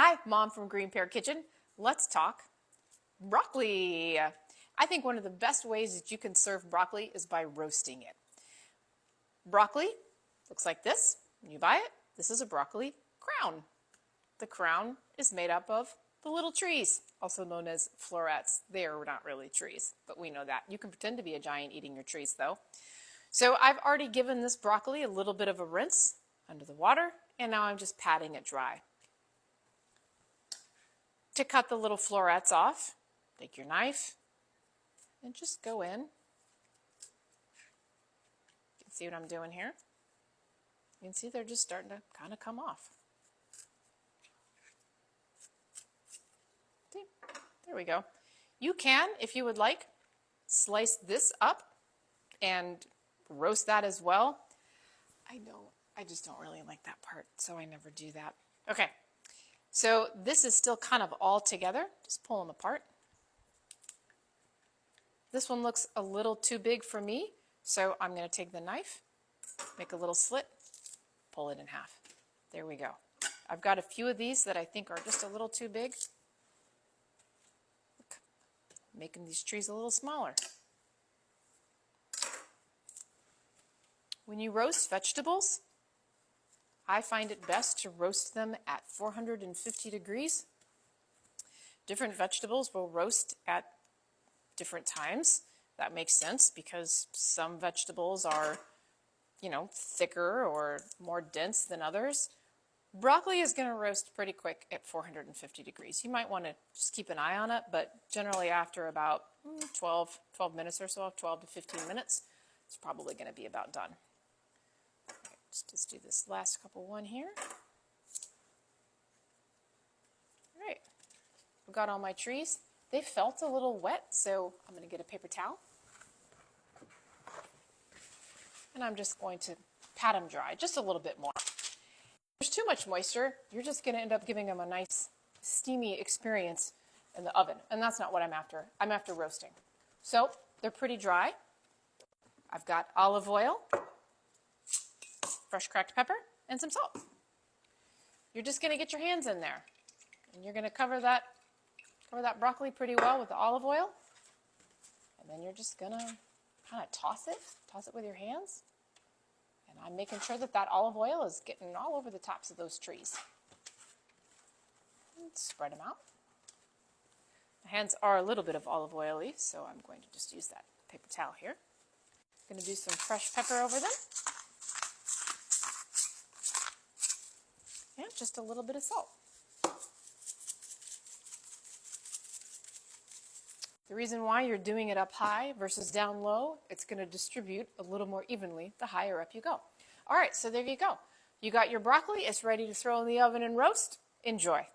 Hi, Mom from Green Pear Kitchen. Let's talk broccoli. I think one of the best ways that you can serve broccoli is by roasting it. Broccoli looks like this when you buy it. This is a broccoli crown. The crown is made up of the little trees, also known as florets. They are not really trees, but we know that. You can pretend to be a giant eating your trees, though. So I've already given this broccoli a little bit of a rinse under the water, and now I'm just patting it dry. To cut the little florets off, take your knife and just go in. You can see what I'm doing here. You can see they're just starting to kind of come off. See? There we go. You can, if you would like, slice this up and roast that as well. I just don't really like that part, so I never do that. Okay. So this is still kind of all together. Just pull them apart. This one looks a little too big for me, so I'm going to take the knife, make a little slit, pull it in half. There we go. I've got a few of these that I think are just a little too big. Look, making these trees a little smaller. When you roast vegetables, I find it best to roast them at 450 degrees. Different vegetables will roast at different times. That makes sense because some vegetables are, thicker or more dense than others. Broccoli is going to roast pretty quick at 450 degrees. You might want to just keep an eye on it, but generally after about 12 minutes or so, 12 to 15 minutes, it's probably going to be about done. Let's do this last one here. All right, I've got all my trees. They felt a little wet, so I'm going to get a paper towel. And I'm just going to pat them dry, just a little bit more. If there's too much moisture, you're just going to end up giving them a nice steamy experience in the oven. And that's not what I'm after. I'm after roasting. So they're pretty dry. I've got olive oil, fresh cracked pepper, and some salt. You're just going to get your hands in there, and you're going to cover that broccoli pretty well with the olive oil, and then you're just going to kind of toss it with your hands, and I'm making sure that olive oil is getting all over the tops of those trees. And spread them out. My hands are a little bit of olive oily, so I'm going to just use that paper towel here. I'm going to do some fresh pepper over them. And just a little bit of salt. The reason why you're doing it up high versus down low, it's going to distribute a little more evenly the higher up you go. All right, so there you go. You got your broccoli. It's ready to throw in the oven and roast. Enjoy.